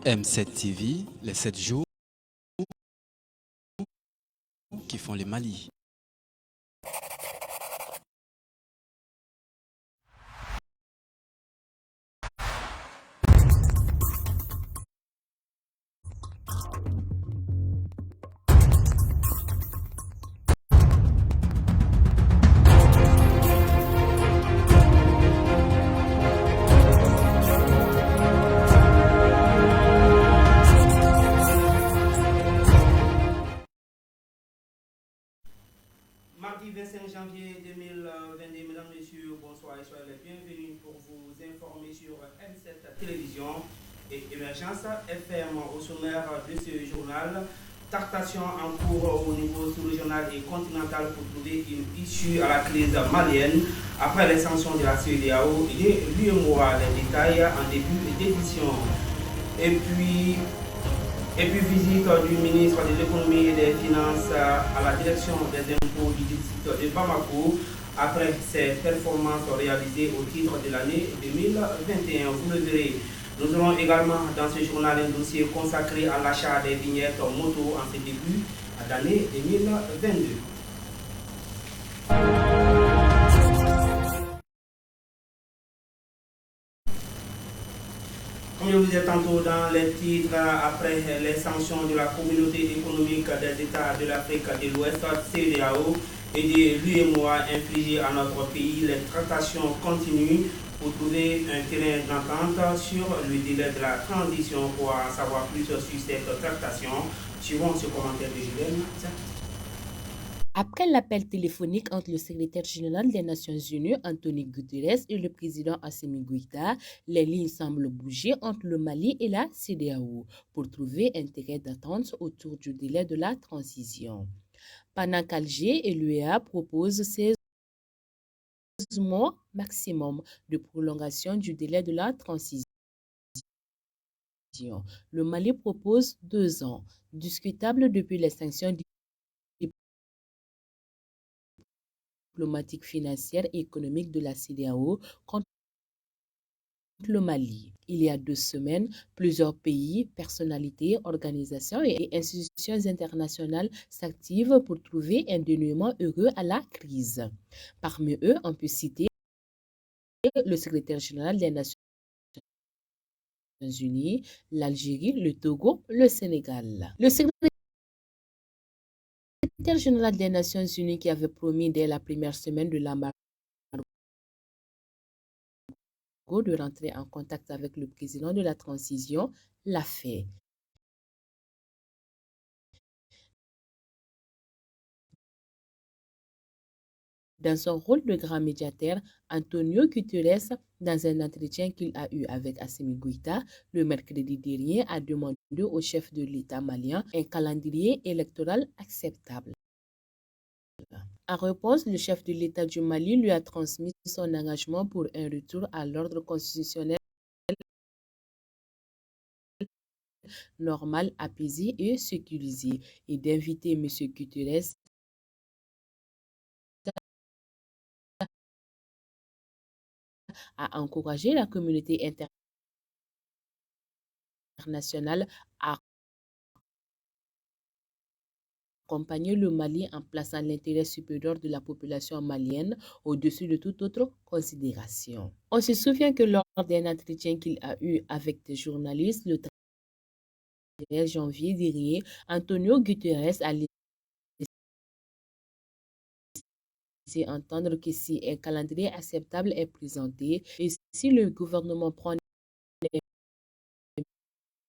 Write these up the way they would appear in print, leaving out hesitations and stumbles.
M7 TV, les 7 jours qui font les Mali. Mardi 25 janvier 2022, mesdames, messieurs, bonsoir et soyez les bienvenus pour vous informer sur M7 Télévision et Émergence FM. Au sommaire de ce journal, tractation en cours au niveau sous-régional et continental pour trouver une issue à la crise malienne après les sanctions de la CEDEAO et de l'UEMOA. Les détails en début d'édition. Et puis visite du ministre de l'économie et des finances à la direction des impôts du district de Bamako après ses performances réalisées au titre de l'année 2021. Vous le verrez. Nous aurons également dans ce journal un dossier consacré à l'achat des vignettes moto en ce début d'année 2022. Comme je vous disais tantôt dans les titres, après les sanctions de la communauté économique des États de l'Afrique de l'Ouest, CEDEAO, et de l'UEMOA infligées à notre pays, les tractations continuent pour trouver un terrain d'entente sur le délai de la transition. Pour en savoir plus sur cette tractation, suivons ce commentaire de Julien. Après l'appel téléphonique entre le secrétaire général des Nations Unies, Antonio Guterres, et le président Assimi Goïta, les lignes semblent bouger entre le Mali et la CEDEAO pour trouver un terrain d'entente autour du délai de la transition. Pendant qu'Alger et l'UEA proposent 16 mois maximum de prolongation du délai de la transition, le Mali propose 2 ans, discutable depuis les sanctions diplomatiques, financières et économiques de la CEDEAO contre le Mali. Il y a 2 semaines, plusieurs pays, personnalités, organisations et institutions internationales s'activent pour trouver un dénouement heureux à la crise. Parmi eux, on peut citer le secrétaire général des Nations Unies, l'Algérie, le Togo, le Sénégal. Le secrétaire général des Nations Unies qui avait promis dès la première semaine de l'embargo de rentrer en contact avec le président de la transition l'a fait. Dans son rôle de grand médiateur, Antonio Guterres, dans un entretien qu'il a eu avec Assimi Goïta le mercredi dernier, a demandé au chef de l'État malien un calendrier électoral acceptable. En réponse, le chef de l'État du Mali lui a transmis son engagement pour un retour à l'ordre constitutionnel normal, apaisé et sécurisé, et d'inviter M. Guterres à encourager la communauté internationale à accompagner le Mali en plaçant l'intérêt supérieur de la population malienne au-dessus de toute autre considération. On se souvient que lors d'un entretien qu'il a eu avec des journalistes le 13 janvier dernier, Antonio Guterres a laissé entendre que si un calendrier acceptable est présenté et si le gouvernement prend des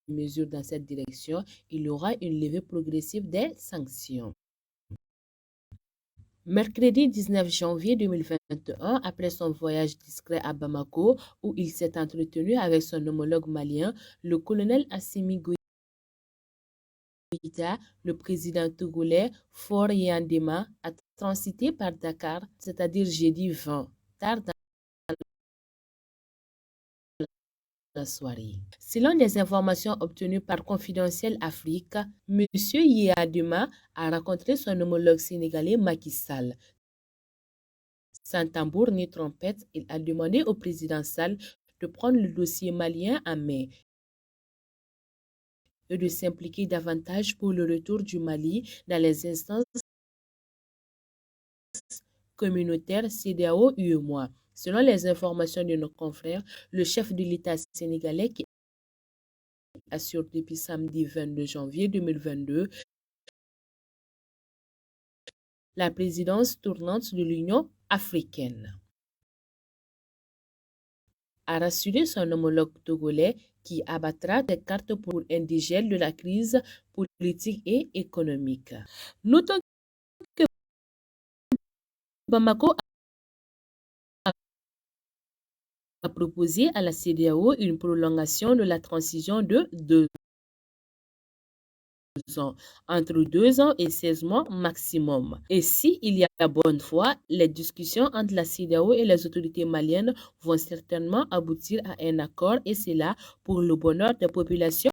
mesures dans cette direction, il y aura une levée progressive des sanctions. Mercredi 19 janvier 2021, après son voyage discret à Bamako, où il s'est entretenu avec son homologue malien, le colonel Assimi Goïta, le président togolais Faure Yandema a transité par Dakar, c'est-à-dire jeudi 20, tard dans la soirée. Selon les informations obtenues par Confidentiel Afrique, M. Yandema a rencontré son homologue sénégalais Macky Sall. Sans tambour ni trompette, il a demandé au président Sall de prendre le dossier malien en main et de s'impliquer davantage pour le retour du Mali dans les instances communautaires CEDEAO UEMOA. Selon les informations de nos confrères, le chef de l'État sénégalais qui assure depuis samedi 22 janvier 2022 la présidence tournante de l'Union africaine a rassuré son homologue togolais qui abattra des cartes pour indigène de la crise politique et économique. Notons que Bamako a proposé à la CEDEAO une prolongation de la transition de 2 ans, entre 2 ans et 16 mois maximum. Et si il y a bonne foi, les discussions entre la CEDEAO et les autorités maliennes vont certainement aboutir à un accord, et c'est là pour le bonheur des populations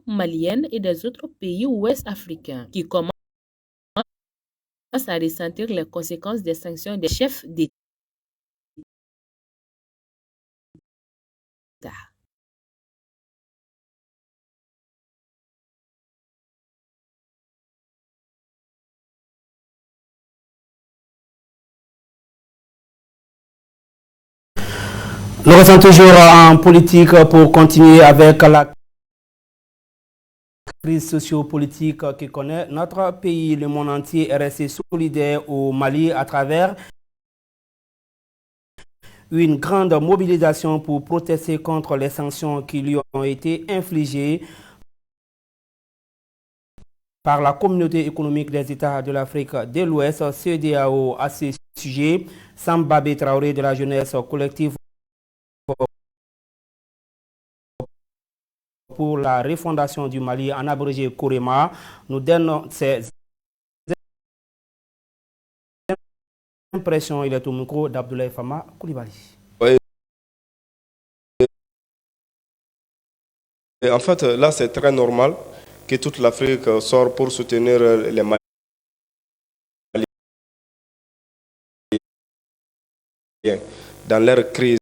maliennes et des autres pays ouest africains qui commencent à ressentir les conséquences des sanctions des chefs d'État. Nous restons toujours en politique pour continuer avec la crise sociopolitique qui connaît notre pays. Le monde entier est resté solidaire au Mali à travers une grande mobilisation pour protester contre les sanctions qui lui ont été infligées par la communauté économique des États de l'Afrique de l'Ouest, CEDEAO. À ce sujet, Sambabé Traoré de la jeunesse collective pour la refondation du Mali, en abrégé Korema, nous donne ses impressions. Il est au micro d'Abdoulaye Fama Koulibaly. Oui. Et en fait, là, c'est très normal que toute l'Afrique sorte pour soutenir les Maliens dans leur crise.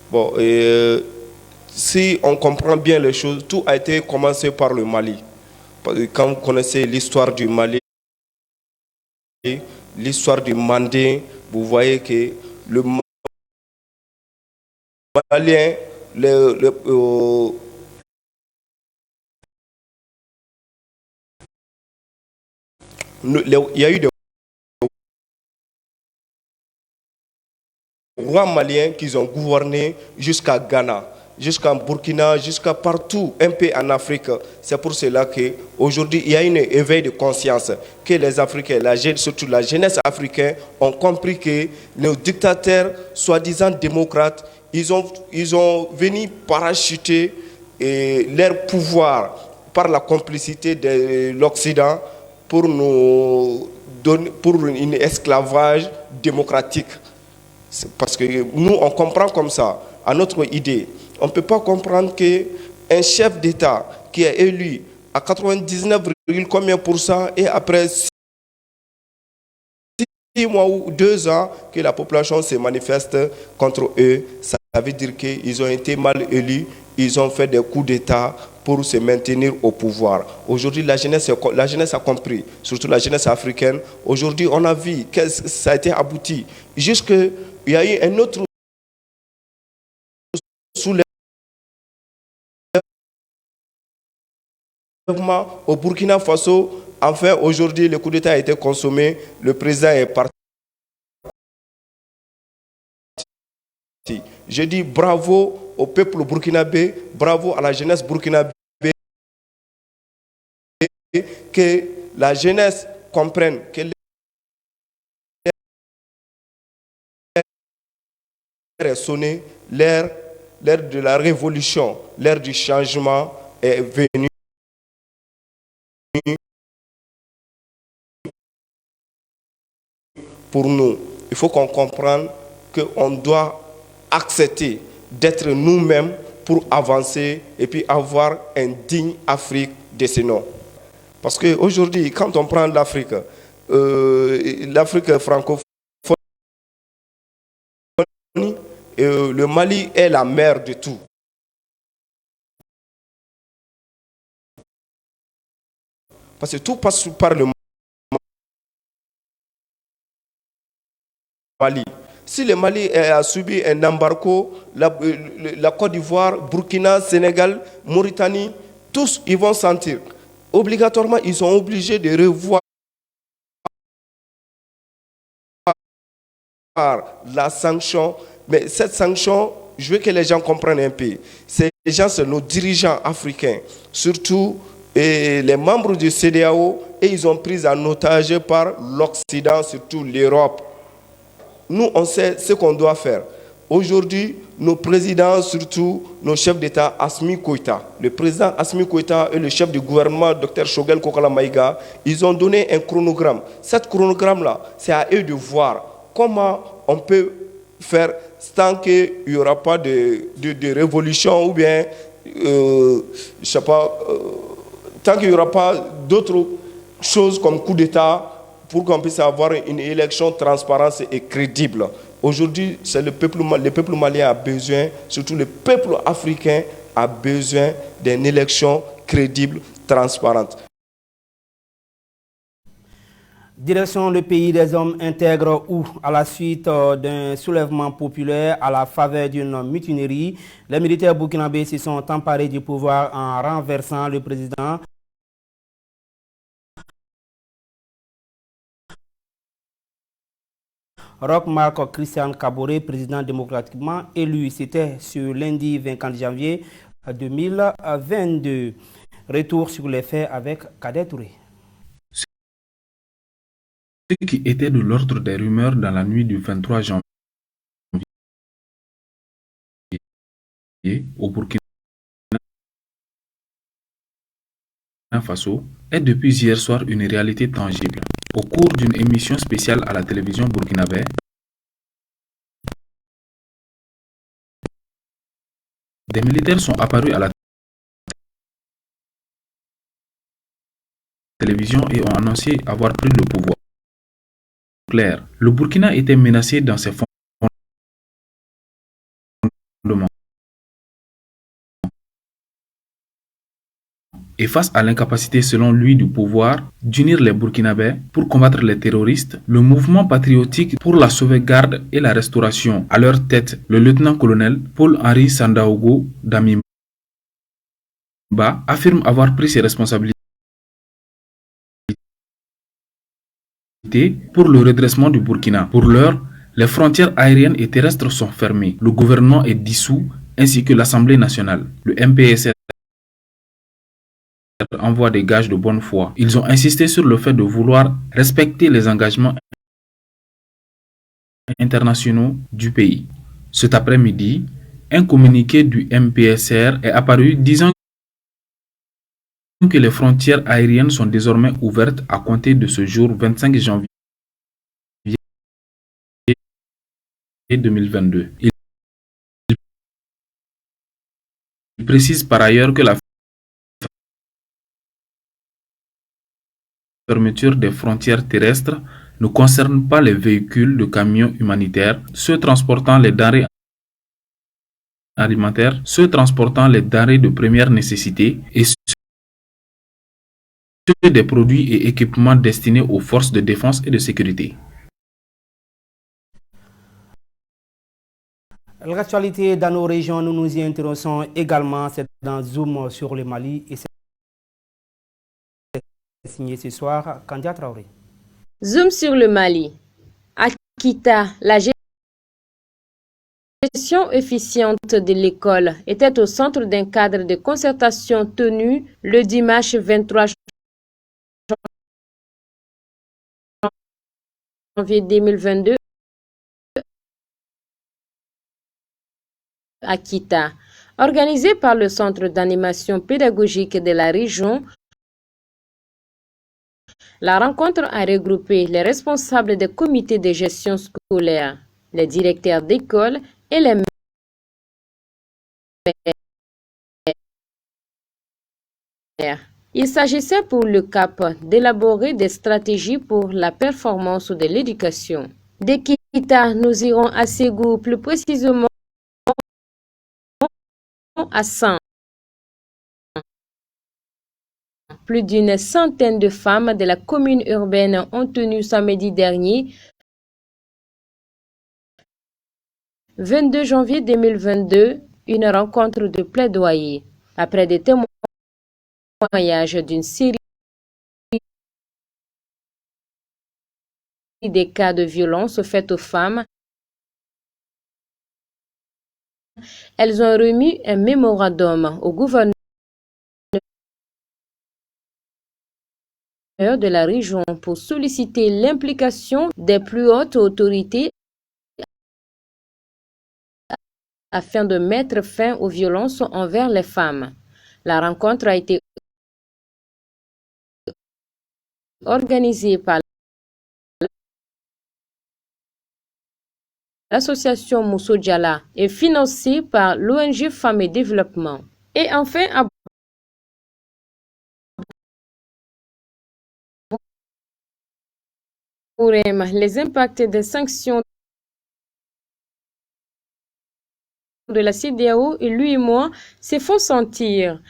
Bon, si on comprend bien les choses, tout a été commencé par le Mali. Quand vous connaissez l'histoire du Mali, l'histoire du Mandé, vous voyez que le Malien, il y a eu des rois maliens qui ont gouverné jusqu'à Ghana, jusqu'à Burkina, jusqu'à partout, un peu en Afrique. C'est pour cela qu'aujourd'hui, il y a un éveil de conscience que les Africains, surtout la jeunesse africaine, ont compris que nos dictateurs, soi-disant démocrates, ils ont venu parachuter leur pouvoir par la complicité de l'Occident pour nous donner pour un esclavage démocratique. Parce que nous, on comprend comme ça, à notre idée. On ne peut pas comprendre qu'un chef d'État qui est élu à 99, combien pour cent, et après 6 mois ou 2 ans, que la population se manifeste contre eux, ça veut dire qu'ils ont été mal élus, ils ont fait des coups d'État pour se maintenir au pouvoir. Aujourd'hui, la jeunesse a compris, surtout la jeunesse africaine. Aujourd'hui, on a vu que ça a été abouti. Jusqu'il y a eu un autre soulèvement au Burkina Faso. Enfin, aujourd'hui, le coup d'État a été consommé. Le président est parti. Je dis bravo au peuple burkinabé, bravo à la jeunesse burkinabé, que la jeunesse comprenne que l'heure est sonnée, l'heure de la révolution, l'heure du changement est venue. Pour nous, il faut qu'on comprenne qu'on doit accepter d'être nous-mêmes pour avancer et puis avoir un digne Afrique de ce nom. Parce qu'aujourd'hui, quand on prend l'Afrique, l'Afrique francophone le Mali est la mère de tout. Parce que tout passe par le Mali. Si le Mali a subi un embargo, la Côte d'Ivoire, Burkina, Sénégal, Mauritanie, tous ils vont sentir. Obligatoirement, ils sont obligés de revoir la sanction. Mais cette sanction, je veux que les gens comprennent un peu. Ces gens, c'est nos dirigeants africains, surtout les membres du CEDEAO, et ils ont pris en otage par l'Occident, surtout l'Europe. Nous, on sait ce qu'on doit faire. Aujourd'hui, nos présidents, surtout nos chefs d'État, Assimi Goïta, le président Assimi Goïta et le chef du gouvernement, Dr Choguel Kokala Maïga, ils ont donné un chronogramme. Cet chronogramme-là, c'est à eux de voir comment on peut faire tant qu'il n'y aura pas de révolution ou bien, je sais pas, tant qu'il n'y aura pas d'autres choses comme coup d'État pour qu'on puisse avoir une élection transparente et crédible. Aujourd'hui, c'est le peuple malien a besoin, surtout le peuple africain a besoin d'une élection crédible, transparente. Direction le pays des hommes intègres où, à la suite d'un soulèvement populaire à la faveur d'une mutinerie, les militaires burkinabés se sont emparés du pouvoir en renversant le président Roch Marc Christian Kaboré, président démocratiquement élu. C'était sur lundi 24 janvier 2022. Retour sur les faits avec Kader Touré. Ce qui était de l'ordre des rumeurs dans la nuit du 23 janvier au Burkina Faso est depuis hier soir une réalité tangible. Au cours d'une émission spéciale à la télévision burkinabé, des militaires sont apparus à la télévision et ont annoncé avoir pris le pouvoir. Clair, le Burkina était menacé dans ses fondements. Et face à l'incapacité selon lui du pouvoir d'unir les Burkinabés pour combattre les terroristes, le mouvement patriotique pour la sauvegarde et la restauration, à leur tête le lieutenant-colonel Paul-Henri Sandaogo Damimba, affirme avoir pris ses responsabilités pour le redressement du Burkina. Pour l'heure, les frontières aériennes et terrestres sont fermées, le gouvernement est dissous ainsi que l'Assemblée nationale. Le MPSR envoie des gages de bonne foi. Ils ont insisté sur le fait de vouloir respecter les engagements internationaux du pays. Cet après-midi, un communiqué du MPSR est apparu disant que les frontières aériennes sont désormais ouvertes à compter de ce jour 25 janvier 2022. Il précise par ailleurs que la fermeture des frontières terrestres ne concerne pas les véhicules de camions humanitaires, ceux transportant les denrées alimentaires, ceux transportant les denrées de première nécessité et ceux des produits et équipements destinés aux forces de défense et de sécurité. L'actualité dans nos régions, nous nous y intéressons également, c'est dans Zoom sur le Mali et c'est signé ce soir Kandia Traoré. Zoom sur le Mali. À Kita, la gestion efficiente de l'école était au centre d'un cadre de concertation tenu le dimanche 23 janvier 2022 à Kita. Organisé par le Centre d'animation pédagogique de la région, la rencontre a regroupé les responsables des comités de gestion scolaire, les directeurs d'école et les maires. Il s'agissait pour le CAP d'élaborer des stratégies pour la performance de l'éducation. De Kita, nous irons à Ségou, plus précisément à 100. Plus d'une centaine de femmes de la commune urbaine ont tenu samedi dernier, 22 janvier 2022, une rencontre de plaidoyer. Après des témoignages d'une série des cas de violence faits aux femmes, elles ont remis un mémorandum au gouverneur de la région pour solliciter l'implication des plus hautes autorités afin de mettre fin aux violences envers les femmes. La rencontre a été organisée par l'association Mousso Diala et financée par l'ONG Femmes et Développement. Et enfin, à Bourem, les impacts des sanctions de la CEDEAO et l'UEMOA se font sentir.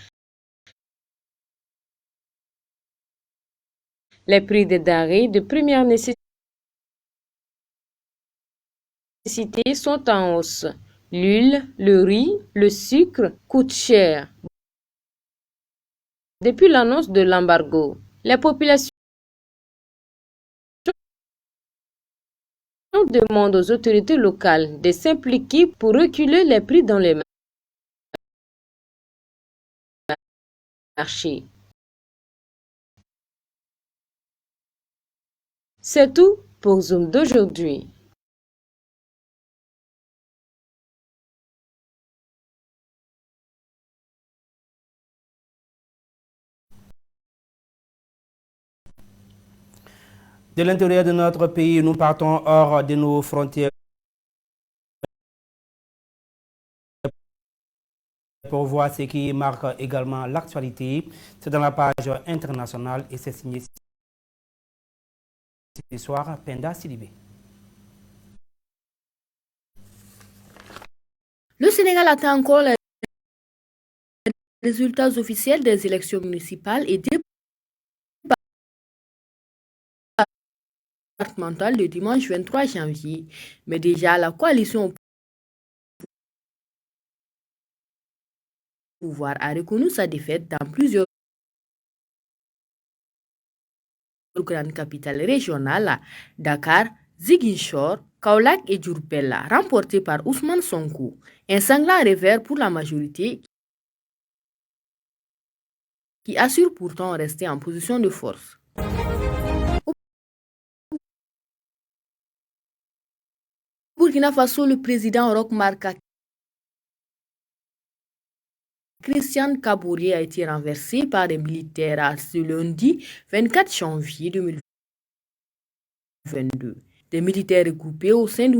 Les prix des denrées de première nécessité sont en hausse. L'huile, le riz, le sucre coûtent cher. Depuis l'annonce de l'embargo, les populations demandent aux autorités locales de s'impliquer pour reculer les prix dans les marchés. C'est tout pour Zoom d'aujourd'hui. De l'intérieur de notre pays, nous partons hors de nos frontières pour voir ce qui marque également l'actualité. C'est dans la page internationale et c'est signé ce soir Penda Sidibé. Le Sénégal attend encore les résultats officiels des élections municipales et départementales le dimanche 23 janvier. Mais déjà, la coalition au pouvoir a reconnu sa défaite dans plusieurs grandes capitales régionales, Dakar, Ziguinchor, Kaolack et Diourbel, remportées par Ousmane Sonko. Un sanglant revers pour la majorité qui assure pourtant rester en position de force. Au Burkina Faso, le président Roch Marc Christian Kaboré a été renversé par des militaires ce lundi 24 janvier 2022. Des militaires regroupés au sein du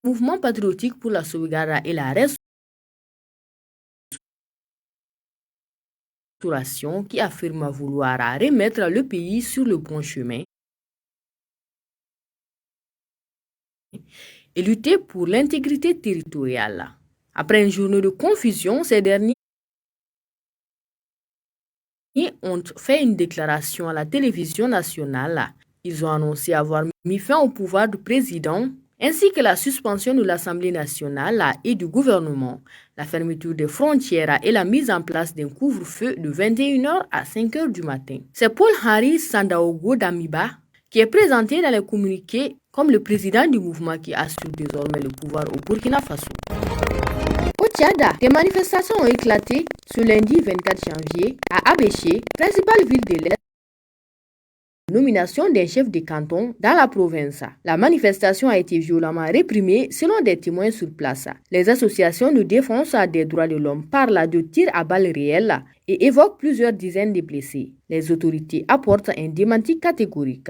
mouvement patriotique pour la sauvegarde et la restauration qui affirme vouloir remettre le pays sur le bon chemin et lutter pour l'intégrité territoriale. Après une journée de confusion, ces derniers ont fait une déclaration à la télévision nationale. Ils ont annoncé avoir mis fin au pouvoir du président ainsi que la suspension de l'Assemblée nationale et du gouvernement, la fermeture des frontières et la mise en place d'un couvre-feu de 21h à 5h du matin. C'est Paul-Henri Sandaogo Damiba qui est présenté dans les communiqués comme le président du mouvement qui assure désormais le pouvoir au Burkina Faso. Au Tchad, des manifestations ont éclaté ce lundi 24 janvier à Abéché, principale ville de l'Est, nomination d'un chef de canton dans la province. La manifestation a été violemment réprimée selon des témoins sur place. Les associations de défense des droits de l'homme parlent de tirs à balles réelles et évoquent plusieurs dizaines de blessés. Les autorités apportent un démenti catégorique.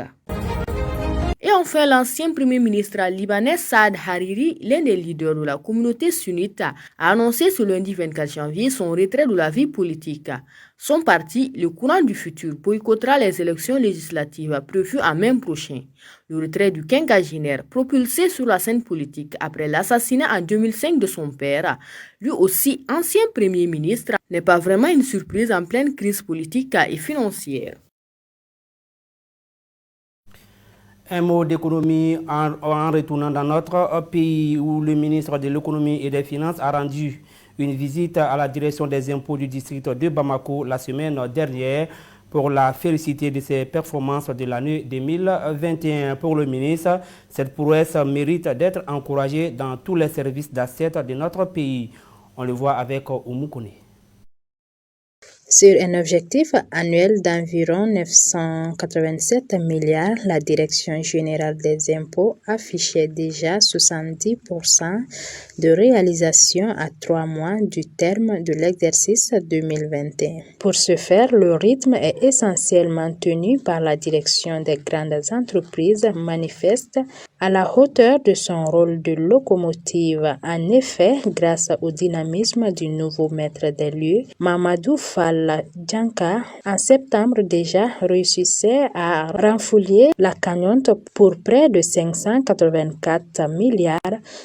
Et enfin, l'ancien premier ministre libanais Saad Hariri, l'un des leaders de la communauté sunnite, a annoncé ce lundi 24 janvier son retrait de la vie politique. Son parti, le Courant du Futur, boycottera les élections législatives prévues en mai prochain. Le retrait du quinquagénaire, propulsé sur la scène politique après l'assassinat en 2005 de son père, lui aussi ancien premier ministre, n'est pas vraiment une surprise en pleine crise politique et financière. Un mot d'économie en retournant dans notre pays où le ministre de l'économie et des finances a rendu une visite à la direction des impôts du district de Bamako la semaine dernière pour la féliciter de ses performances de l'année 2021. Pour le ministre, cette prouesse mérite d'être encouragée dans tous les services d'assiette de notre pays. On le voit avec Oumou Kone. Sur un objectif annuel d'environ 987 milliards, la Direction générale des impôts affichait déjà 70% de réalisation à 3 mois du terme de l'exercice 2021. Pour ce faire, le rythme est essentiellement tenu par la Direction des grandes entreprises manifeste à la hauteur de son rôle de locomotive. En effet, grâce au dynamisme du nouveau maître des lieux, Mamadou Fall Djanka, en septembre déjà, réussissait à renflouer la cagnotte pour près de 584 milliards,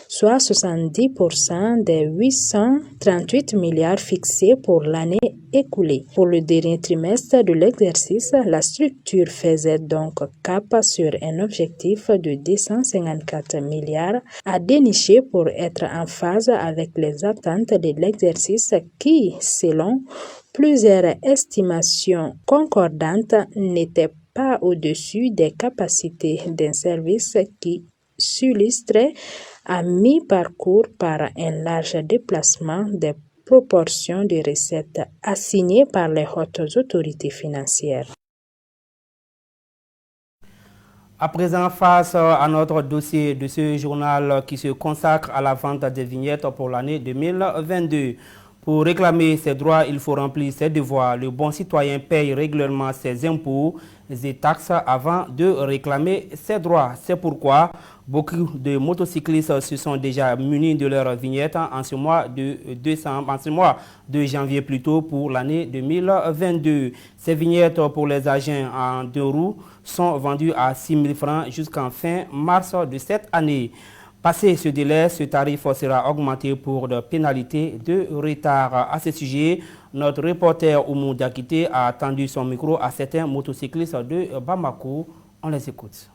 soit 70% des 838 milliards fixés pour l'année écoulée. Pour le dernier trimestre de l'exercice, la structure faisait donc cap sur un objectif de 254 milliards à dénicher pour être en phase avec les attentes de l'exercice qui, selon plusieurs estimations concordantes, n'étaient pas au-dessus des capacités d'un service qui s'illustrait à mi-parcours par un large déplacement des proportions de recettes assignées par les hautes autorités financières. À présent, face à notre dossier de ce journal qui se consacre à la vente des vignettes pour l'année 2022. Pour réclamer ses droits, il faut remplir ses devoirs. Le bon citoyen paye régulièrement ses impôts et taxes avant de réclamer ses droits. C'est pourquoi beaucoup de motocyclistes se sont déjà munis de leurs vignettes en ce mois de janvier plutôt pour l'année 2022. Ces vignettes pour les agents en 2 roues sont vendues à 6 000 francs jusqu'en fin mars de cette année. Passé ce délai, ce tarif sera augmenté pour de pénalités de retard. À ce sujet, notre reporter Oumou Dakité a tendu son micro à certains motocyclistes de Bamako. On les écoute.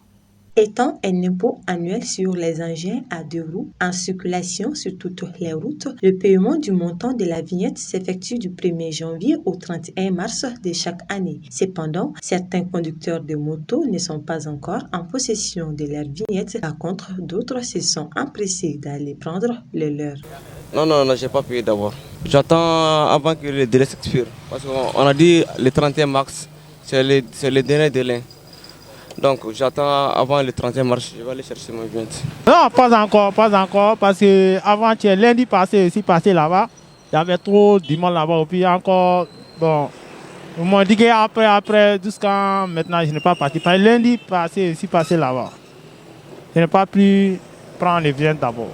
Étant un impôt annuel sur les engins à 2 roues en circulation sur toutes les routes, le paiement du montant de la vignette s'effectue du 1er janvier au 31 mars de chaque année. Cependant, certains conducteurs de motos ne sont pas encore en possession de leur vignette. Par contre, d'autres se sont empressés d'aller prendre le leur. Non, je n'ai pas payé d'abord. J'attends avant que le délai s'expire. Parce qu'on a dit le 31 mars, c'est le dernier délai. Donc j'attends avant le 31 mars, je vais aller chercher mon vignette. Non, pas encore, parce que avant-hier, lundi passé, là-bas, il y avait trop de monde là-bas. Et puis encore, bon, ils m'ont dit qu'après, jusqu'à maintenant, je n'ai pas parti. Parce que lundi passé là-bas, je n'ai pas pu prendre les vignettes d'abord.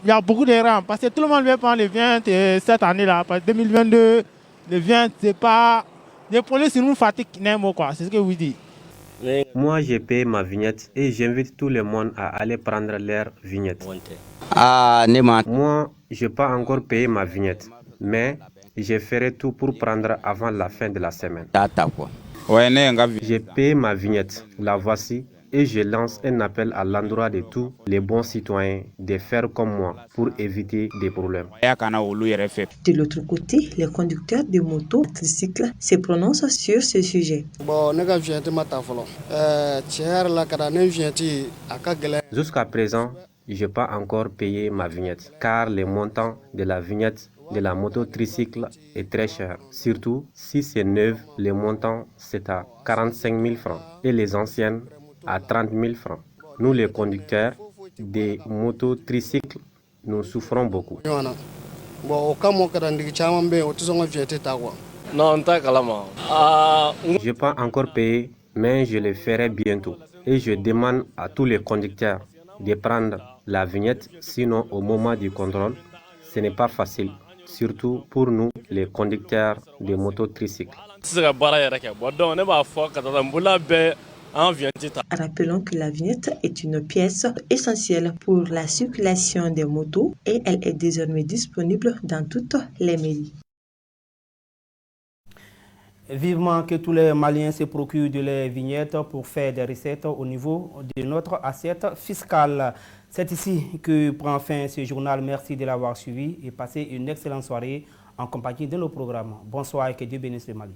Il y a beaucoup d'erreurs, parce que tout le monde veut prendre les vignettes cette année-là. Parce que 2022, les vignettes, c'est pas... Les polices, ils nous fatiguent, quoi, c'est ce que vous dites. Moi, j'ai payé ma vignette et j'invite tout le monde à aller prendre leur vignette. Moi, je n'ai pas encore payé ma vignette, mais je ferai tout pour prendre avant la fin de la semaine. J'ai payé ma vignette, la voici, et je lance un appel à l'endroit de tous les bons citoyens de faire comme moi pour éviter des problèmes. De l'autre côté, les conducteurs de motos tricycles se prononcent sur ce sujet. Jusqu'à présent, je n'ai pas encore payé ma vignette, car le montant de la vignette de la moto tricycle est très cher. Surtout, si c'est neuf, le montant c'est à 45 000 francs et les anciennes à 30 000 francs. Nous, les conducteurs des motos tricycles, nous souffrons beaucoup. Je n'ai pas encore payé, mais je le ferai bientôt. Et je demande à tous les conducteurs de prendre la vignette, sinon au moment du contrôle, ce n'est pas facile, surtout pour nous, les conducteurs de motos tricycles. Rappelons que la vignette est une pièce essentielle pour la circulation des motos et elle est désormais disponible dans toutes les mairies. Vivement que tous les Maliens se procurent de les vignettes pour faire des recettes au niveau de notre assiette fiscale. C'est ici que prend fin ce journal. Merci de l'avoir suivi et passez une excellente soirée en compagnie de nos programmes. Bonsoir et que Dieu bénisse le Mali.